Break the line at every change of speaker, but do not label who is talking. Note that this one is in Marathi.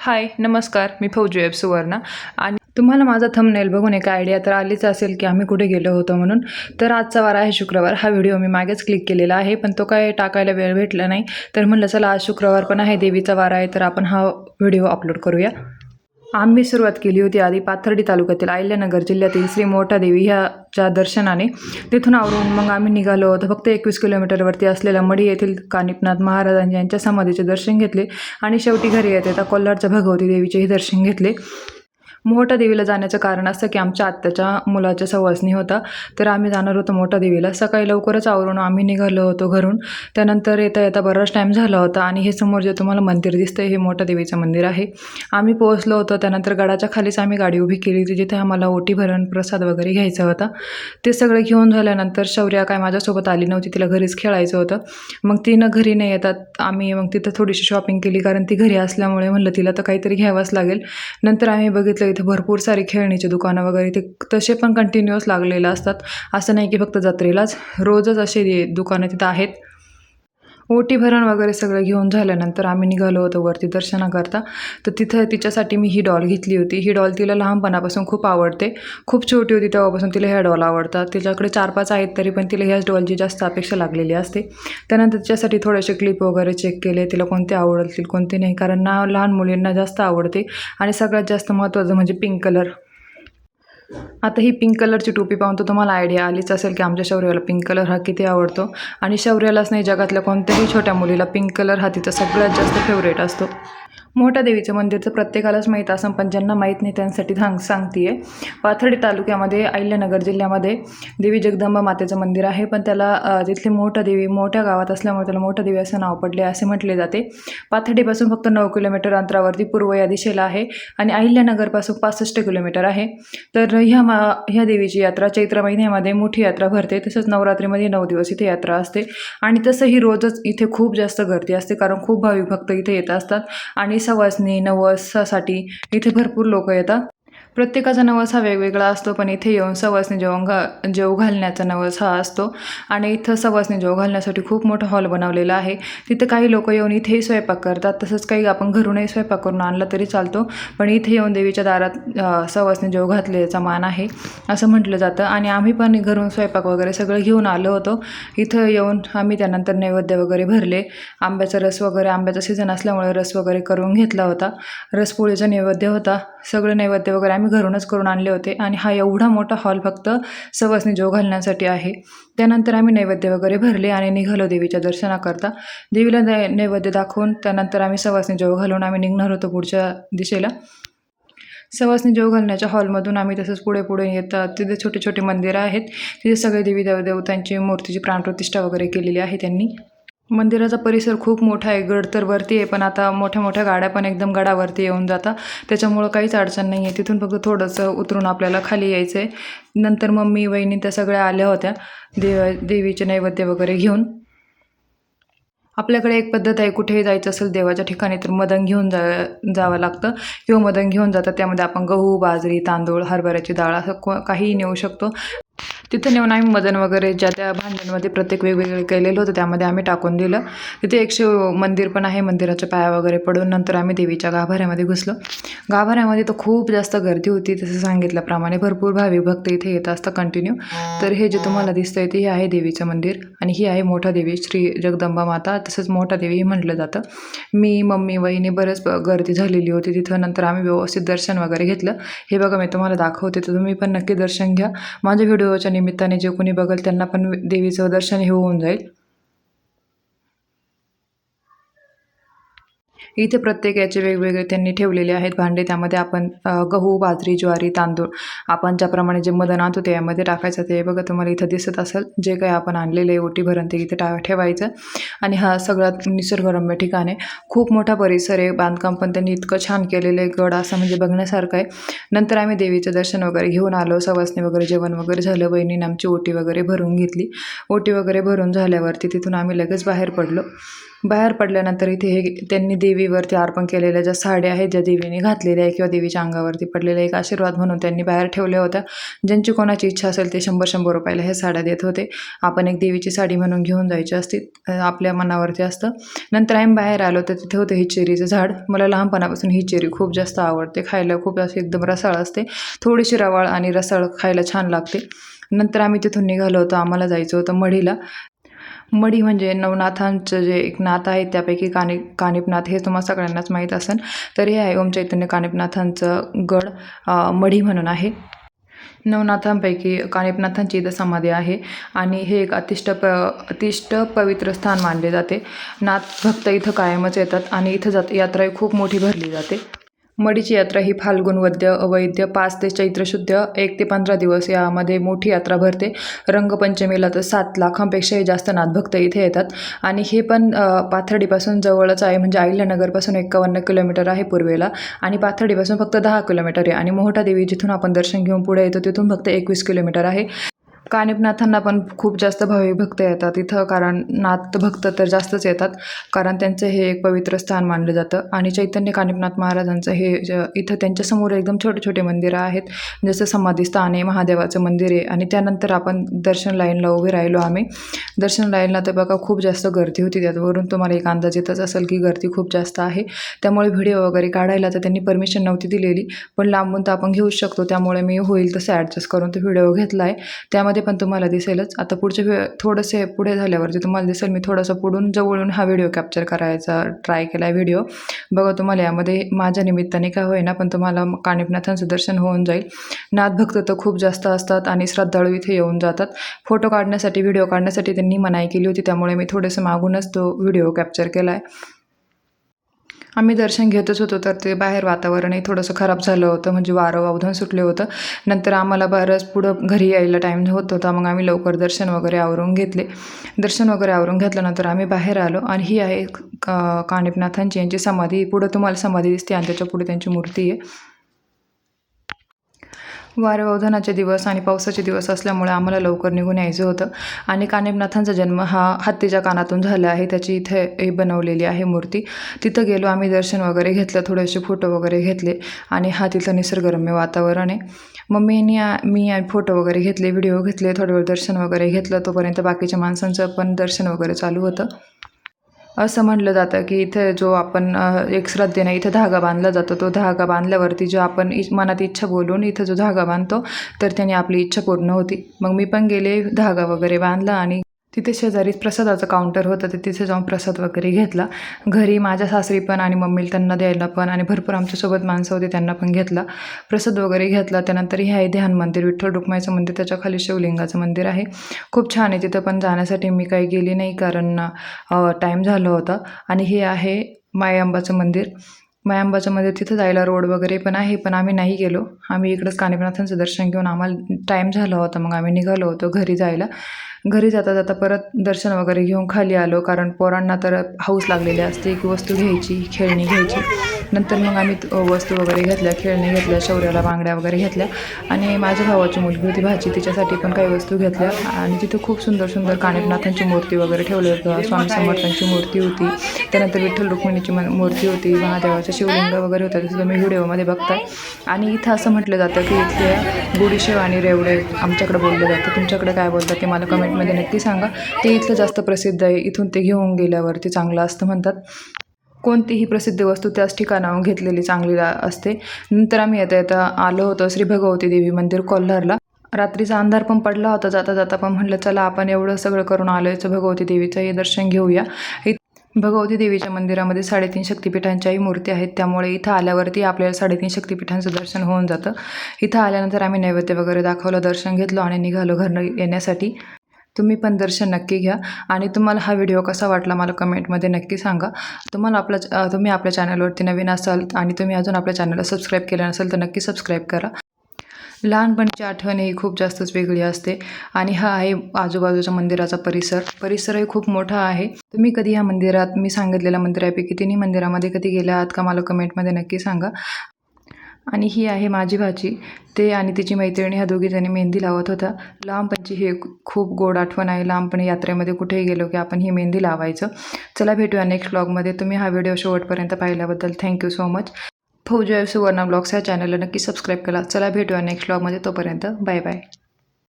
हाय नमस्कार, मी फौजी वेब सुवर्णा आणि तुम्हाला माझा थंबनेल बघून एक आयडिया तर आलीच असेल की आम्ही कुठे गेलो होतो म्हणून. तर आजचा वार आहे शुक्रवार. हा व्हिडिओ मी मागेच क्लिक केलेला आहे, पण तो काय टाकायला वेळ भेटला नाही. तर म्हणलं चला आज शुक्रवार पण आहे, देवीचा वार आहे, तर आपण हा व्हिडिओ अपलोड करूया. आम्ही सुरुवात केली होती आधी पाथर्डी तालुक्यातील अहिल्यानगर जिल्ह्यातील श्री मोठा देवी ह्याच्या दर्शनाने. तिथून आवरून मग आम्ही निघालो होतो. फक्त 21 किलोमीटरवरती असलेल्या मढी येथील कानिपनाथ महाराजांच्या यांच्या समाधीचे दर्शन घेतले आणि शेवटी घरी येत येता कोल्हारच्या भगवती देवीचेही दर्शन घेतले. मोठा देवीला जाण्याचं कारण असं की आमच्या आत्याच्या मुलाच्या सवासणी होता, तर आम्ही जाणार होतो मोठा देवीला. सकाळी लवकरच आवरून आम्ही निघालो होतो घरून. त्यानंतर येता येता बराच टाईम झाला होता आणि हे समोर जे तुम्हाला मंदिर दिसतंय हे मोठा देवीचं मंदिर आहे. आम्ही पोहोचलो होतो. त्यानंतर गडाच्या खालीच आम्ही गाडी उभी केली होती, जिथे आम्हाला ओटी भरण प्रसाद वगैरे घ्यायचा होता. ते सगळं घेऊन झाल्यानंतर शौर्या काय माझ्यासोबत आली नव्हती, तिला घरीच खेळायचं होतं. मग तिनं घरी नाही येतात आम्ही मग तिथं थोडीशी शॉपिंग केली, कारण ती घरी असल्यामुळे म्हणलं तिला तर काहीतरी घ्यावंच लागेल. नंतर आम्ही बघितलं इथे भरपूर सारी खेळणीची दुकानं वगैरे ते तसे पण कंटिन्युअस लागलेले असतात. असं नाही की फक्त जत्रेलाच, रोजच असे दुकानं तिथं आहेत. ओटी भरण वगैरे सगळं घेऊन झाल्यानंतर आम्ही निघालो होतो वरती दर्शनाकरता. तर तिथं तिच्यासाठी मी ही डॉल घेतली होती. ही डॉल तिला लहानपणापासून खूप आवडते. खूप छोटी होती तेव्हापासून तिला ह्या डॉल आवडतात. तिच्याकडे 4-5 आहेत, तरी पण तिला ह्याच डॉलची जास्त अपेक्षा लागलेली असते. त्यानंतर तिच्यासाठी थोडेसे क्लिप वगैरे चेक केले, तिला कोणते आवडतील कोणते नाही, कारण लहान मुलींना जास्त आवडते. आणि सगळ्यात जास्त महत्त्वाचं म्हणजे पिंक कलर. आता ही पिंक कलरची टोपी पाहून तर तुम्हाला आयडिया आलीच असेल की आमच्या शौर्याला पिंक कलर हा किती आवडतो. आणि शौर्यालाच नाही, जगातल्या कोणत्याही छोट्या मुलीला पिंक कलर हा तिचा सगळ्यात जास्त फेवरेट असतो. मोठ्या देवीचं मंदिर तर प्रत्येकालाच माहीत असं, पण ज्यांना माहीत नाही त्यांसाठी सांगते आहे. पाथर्डी तालुक्यामध्ये अहिल्यानगर जिल्ह्यामध्ये देवी जगदंबा मातेचं मंदिर आहे, पण त्याला तिथली मोठा देवी मोठ्या गावात असल्यामुळे त्याला मोठा देवी असं नाव पडले असे म्हटले जाते. पाथर्डीपासून फक्त 9 किलोमीटर अंतरावरती पूर्व या दिशेला आहे आणि अहिल्यानगरपासून 65 किलोमीटर आहे. तर ह्या देवीची यात्रा चैत्र महिन्यामध्ये मोठी यात्रा भरते. तसंच नवरात्रीमध्ये 9 दिवस इथे यात्रा असते. आणि तसंही रोजच इथे खूप जास्त गर्दी असते, कारण खूप भाविक भक्त इथे येत असतात. आणि सवासणी नवसासाठी इथे भरपूर लोक येतात. प्रत्येकाचा नवस हा वेगवेगळा असतो, पण इथे येऊन सवासणी जेवू घालण्याचा नवस हा असतो. आणि इथं सवासणी जेवू घालण्यासाठी खूप मोठा हॉल बनवलेला आहे. तिथे काही लोक येऊन इथेही स्वयंपाक करतात. तसंच काही आपण घरूनही स्वयंपाक करून आणला तरी चालतो, पण इथे येऊन देवीच्या दारात सवासणी जेवू घातल्याचा मान आहे असं म्हटलं जातं. आणि आम्ही पण घरून स्वयंपाक वगैरे सगळं घेऊन आलो होतो. इथं येऊन आम्ही त्यानंतर नैवेद्य वगैरे भरले. आंब्याचा रस वगैरे, आंब्याचा सीझन असल्यामुळे रस वगैरे करून घेतला होता. रसपोळीचा नैवेद्य होता. सगळं नैवेद्य वगैरे आम्ही घरूनच करून आणले होते. आणि हा एवढा मोठा हॉल फक्त सवासणी जेवू घालण्यासाठी आहे. त्यानंतर आम्ही नैवेद्य वगैरे भरले आणि निघालो देवीच्या दर्शनाकरता. देवीला नैवेद्य दाखवून त्यानंतर आम्ही सवासणी जेवू घालून आम्ही निघणार होतो पुढच्या दिशेला. सवासणी जेवू घालण्याच्या हॉलमधून आम्ही तसंच पुढे पुढे येतात. तिथे छोटे छोटे मंदिरं आहेत. तिथे सगळे देवी देवतांची मूर्तीची प्राणप्रतिष्ठा वगैरे केलेली आहे त्यांनी. मंदिराचा परिसर खूप मोठा आहे. गड तर वरती आहे, पण आता मोठ्या मोठ्या गाड्या पण एकदम गडावरती येऊन जातात, त्याच्यामुळं काहीच अडचण नाही आहे. तिथून फक्त थोडंसं उतरून आपल्याला खाली यायचं आहे. नंतर मम्मी वहिनी त्या सगळ्या आल्या होत्या देवीचे नैवेद्य वगैरे घेऊन. आपल्याकडे एक पद्धत आहे, कुठेही जायचं असेल देवाच्या ठिकाणी तर मदन घेऊन जावं लागतं किंवा मदन घेऊन जातात. त्यामध्ये आपण गहू, बाजरी, तांदूळ, हरभऱ्याची डाळ असं काहीही नेऊ शकतो. तिथं नेऊन आम्ही मदन वगैरे ज्या त्या भांड्यांमध्ये प्रत्येक वेगवेगळे केलेलं होतं त्यामध्ये आम्ही टाकून दिलं. तिथे एक मंदिर पण आहे. मंदिराच्या पाया वगैरे पडून नंतर आम्ही देवीच्या गाभाऱ्यामध्ये घुसलो. गाभाऱ्यामध्ये तर खूप जास्त गर्दी होती. तसं सांगितल्याप्रमाणे भरपूर भाविक भक्त इथे येत असतात कंटिन्यू. तर हे जे तुम्हाला दिसतंय ते हे आहे देवीचं मंदिर आणि ही आहे मोठा देवी श्री जगदंबा माता, तसंच मोठा देवी म्हटलं जातं. मी मम्मी वहिनी बरंच गर्दी झालेली होती तिथं. नंतर आम्ही व्यवस्थित दर्शन वगैरे घेतलं. हे बघा मी तुम्हाला दाखवते, तर तुम्ही पण नक्की दर्शन घ्या. माझ्या व्हिडिओच्या निमित्ताने जे कोणी बघेल त्यांना पण देवीचं दर्शन हे होऊन जाईल. इथे प्रत्येक याचे वेगवेगळे त्यांनी ठेवलेले आहेत भांडे. त्यामध्ये आपण गहू, बाजरी, ज्वारी, तांदूळ आपण ज्याप्रमाणे जे मदन आणतो त्यामध्ये टाकायचं. ते बघा तुम्हाला इथं दिसत असेल. जे काही आपण आणलेले ओटी भरण ते इथे ठेवायचं. आणि हा सगळ्यात निसर्गरम्य ठिकाण आहे. खूप मोठा परिसर आहे. बांधकाम पण त्यांनी इतकं छान केलेलं आहे. गड असं म्हणजे बघण्यासारखं आहे. नंतर आम्ही देवीचं दर्शन वगैरे घेऊन आलो. सवासणी वगैरे जेवण वगैरे झालं. वहिनीने आमची ओटी वगैरे भरून घेतली. ओटी वगैरे भरून झाल्यावरती तिथून आम्ही लगेच बाहेर पडलो. बाहेर पडल्यानंतर इथे हे त्यांनी देवीवरती अर्पण केलेल्या ज्या साड्या आहेत, ज्या देवीने घातलेल्या आहे किंवा देवीच्या अंगावरती पडलेल्या एक आशीर्वाद म्हणून त्यांनी बाहेर ठेवल्या होत्या. ज्यांची कोणाची इच्छा असेल ते 100-100 रुपयाला ह्या साड्या देत होते. आपण एक देवीची साडी म्हणून घेऊन जायची असते, आपल्या मनावरती असतं. नंतर आम्ही बाहेर आलो तर तिथे होतं ही चेरीचं झाड. मला लहानपणापासून ही चेरी खूप जास्त आवडते, खायला खूप अशी एकदम रसाळ असते, थोडीशी रवाळ आणि रसाळ खायला छान लागते. नंतर आम्ही तिथून निघालो होतो. आम्हाला जायचं होतं मढीला. मढी म्हणजे नवनाथांचं जे एक नाथ आहे त्यापैकी कानिपनाथ हे तुम्हाला सगळ्यांनाच माहीत असेल. तर हे आहे ओम चैतन्य कानिपनाथांचं गड, मढी म्हणून आहे. नवनाथांपैकी कानिपनाथांची इथं समाधी आहे आणि हे एक अतिष्ट पवित्र स्थान मानले जाते. नाथ भक्त इथं कायमच येतात आणि इथं यात्रा खूप मोठी भरली जाते. मढीची यात्रा ही फाल्गुन वैद्य 5 ते चैत्र शुद्ध 1 ते 15 दिवस यामध्ये मोठी यात्रा भरते. रंगपंचमीला तर 7 लाखांपेक्षाही जास्त नाथभक्त इथे येतात आणि हे पण पाथर्डीपासून जवळच आहे. म्हणजे अहिल्यानगरपासून 51 किलोमीटर आहे पूर्वेला आणि पाथर्डीपासून फक्त 10 किलोमीटर आहे आणि मोहटा देवी जिथून आपण दर्शन घेऊन पुढे येतो तिथून फक्त 21 किलोमीटर आहे. कानिपनाथांना पण खूप जास्त भाविक भक्त येतात इथं, कारण नाथ भक्त तर जास्तच येतात, कारण त्यांचं हे एक पवित्र स्थान मानलं जातं. आणि चैतन्य कानिपनाथ महाराजांचं हे इथं त्यांच्यासमोर एकदम छोटे छोटे मंदिरं आहेत, जसं समाधीस्थान आहे, महादेवाचं मंदिर आहे. आणि त्यानंतर आपण दर्शन लाईनला उभे राहिलो आम्ही. दर्शन लाईनला तर बघा खूप जास्त गर्दी होती, त्यावरून तुम्हाला एक अंदाज येतच असेल की गर्दी खूप जास्त आहे. त्यामुळे व्हिडिओ वगैरे काढायला तर त्यांनी परमिशन नव्हती दिलेली, पण लांबून तर आपण घेऊच शकतो, त्यामुळे मी होईल तसं ॲडजस्ट करून तो व्हिडिओ घेतला आहे. त्यामध्ये पण तुम्हाला दिसेलच. आता थोडंसे पुढे झाल्यावरती तुम्हाला दिसेल मी थोडंसं पुढून जवळून हा व्हिडिओ कॅप्चर करायचा ट्राय केला आहे व्हिडिओ. बघा तुम्हाला यामध्ये माझ्या निमित्ताने काय होईना पण तुम्हाला कानिपनाथांचं दर्शन होऊन जाईल. नाथभक्त तर खूप जास्त असतात आणि श्रद्धाळू इथे येऊन जातात. फोटो काढण्यासाठी, व्हिडिओ काढण्यासाठी त्यांनी मनाई केली होती, त्यामुळे मी थोडंसं मागूनच तो व्हिडिओ कॅप्चर केला आहे. आम्ही दर्शन घेतच होतो तर ते बाहेर वातावरणही थोडंसं खराब झालं होतं, म्हणजे वारं वावधन सुटले होतं. नंतर आम्हाला बरंच पुढं घरी यायला टाईम होत होता, मग आम्ही लवकर दर्शन वगैरे आवरून घेतले. दर्शन वगैरे आवरून घेतल्यानंतर आम्ही बाहेर आलो आणि ही आहे कानिपनाथांची यांची समाधी. पुढं तुम्हाला समाधी दिसते आणि त्याच्या पुढे त्यांची मूर्ती आहे. वारवधनाचे दिवस आणि पावसाचे दिवस असल्यामुळे आम्हाला लवकर निघून यायचं होतं. आणि कानिपनाथांचा जन्म हा हत्तीच्या कानातून झाला आहे, त्याची इथे बनवलेली आहे मूर्ती. तिथं गेलो आम्ही, दर्शन वगैरे घेतलं, थोडेसे फोटो वगैरे घेतले आणि हा तिथलं निसर्गरम्य वातावरण आहे. मग मी फोटो वगैरे घेतले, व्हिडिओ घेतले, थोडं वेळ दर्शन वगैरे घेतलं. तोपर्यंत बाकीच्या माणसांचं पण दर्शन वगैरे चालू होतं. असं म्हटलं जातं की इथे जो आपण एक श्रद्धेने इथे धागा बांधला जातो, तो धागा बांधल्यावरती जो आपण मनात इच्छा बोलून इथं जो धागा बांधतो तर त्याने आपली इच्छा पूर्ण होती. मग मी पण गेले, धागा वगैरे बांधला आणि तिथे शेजारीच प्रसादाचं काउंटर होतं, तर तिथे जाऊन प्रसाद वगैरे घेतला. घरी माझ्या सासरी पण आणि मम्मीला त्यांना द्यायला पण आणि भरपूर आमच्यासोबत माणसं होती त्यांना पण घेतला, प्रसाद वगैरे घेतला. त्यानंतर हे आहे ध्यान मंदिर, विठ्ठल रुक्माईचं मंदिर, त्याच्या खाली शिवलिंगाचं मंदिर आहे. खूप छान आहे. तिथं पण जाण्यासाठी मी काही गेली नाही कारण टाईम झाला होता. आणि हे आहे मायअंबाचं मंदिर. मायअंबाचं मंदिर तिथं जायला रोड वगैरे पण आहे, पण आम्ही नाही गेलो. आम्ही इकडंच कानिपनाथांचं दर्शन घेऊन आम्हाला टाईम झाला होता, मग आम्ही निघालो होतो घरी जायला. घरी जाता जाता परत दर्शन वगैरे घेऊन खाली आलो, कारण पोरांना तर हौस लागलेली असते की वस्तू घ्यायची, खेळणी घ्यायची. नंतर मग आम्ही वस्तू वगैरे घेतल्या, खेळणी घेतल्या, शौर्याला बांगड्या वगैरे घेतल्या. आणि माझ्या भावाची मुलगी होती भाची, तिच्यासाठी पण काही वस्तू घेतल्या. आणि तिथं खूप सुंदर सुंदर कानिपनाथांची मूर्ती वगैरे ठेवली होतं, स्वामी समर्थांची मूर्ती होती, त्यानंतर विठ्ठल रुक्मिणीची मूर्ती होती, महादेवाचे शिवलिंग वगैरे होतं, तिथं तुम्ही व्हिडिओमध्ये बघताय. आणि इथं असं म्हटलं जातं की इथले गुडीशेव आणि रेवडे आमच्याकडे बोललं जातं, तुमच्याकडे काय बोलतात ते मला कमेंटमध्ये नक्की सांगा. ते इथलं जास्त प्रसिद्ध आहे, इथून ते घेऊन गेल्यावरती चांगलं असतं म्हणतात. कोणतीही प्रसिद्ध वस्तू त्याच ठिकाणाहून घेतलेली चांगली असते. नंतर आम्ही येता आलो होतो श्री भगवती देवी मंदिर कोल्हारला. रात्रीचा अंधार पण पडला होता जाता जाता, पण म्हटलं चला आपण एवढं सगळं करून आलोय तर भगवती देवीचं हे दर्शन घेऊया. भगवती देवीच्या मंदिरामध्ये 3.5 शक्तिपीठांच्याही मूर्ती आहेत, त्यामुळे इथं आल्यावरती आपल्याला 3.5 शक्तिपीठांचं दर्शन होऊन जातं. इथं आल्यानंतर आम्ही नैवेद्य वगैरे दाखवलं, दर्शन घेतलं आणि निघालो घरनं येण्यासाठी. तुम्ही पण दर्शन नक्की घ्या आणि तुम्हाला हा व्हिडिओ कसा वाटला मला कमेंटमध्ये नक्की सांगा. तुम्ही आपल्या चॅनलवरती नवीन असाल आणि तुम्ही अजून आपल्या चॅनलला सबस्क्राईब केलं नसेल तर नक्की सबस्क्राईब करा. लहानपणीची आठवण ही खूप जास्तच वेगळी असते. आणि हा आहे आजूबाजूच्या मंदिराचा परिसरही खूप मोठा आहे. तुम्ही कधी ह्या मंदिरात, मी सांगितलेल्या मंदिरापैकी तिन्ही मंदिरामध्ये कधी गेल्या आहात का मला कमेंटमध्ये नक्की सांगा. आणि ही आहे माझी भाची. ते आणि तिची मैत्रिणी ह्या दोघीजणी मेहंदी लावत होत्या. लहानपणची ही खूप गोड आठवण आहे. लहानपणी यात्रेमध्ये कुठेही गेलो की आपण ही मेहंदी लावायचं. चला भेटूया नेक्स्ट ब्लॉगमध्ये. तुम्ही हा व्हिडिओ शेवटपर्यंत पाहिल्याबद्दल थँक्यू सो मच. फौजी सुवर्ण ब्लॉग्स ह्या चॅनलला नक्की सबस्क्राईब करा. चला भेटूया नेक्स्ट ब्लॉगमध्ये. तोपर्यंत बाय बाय.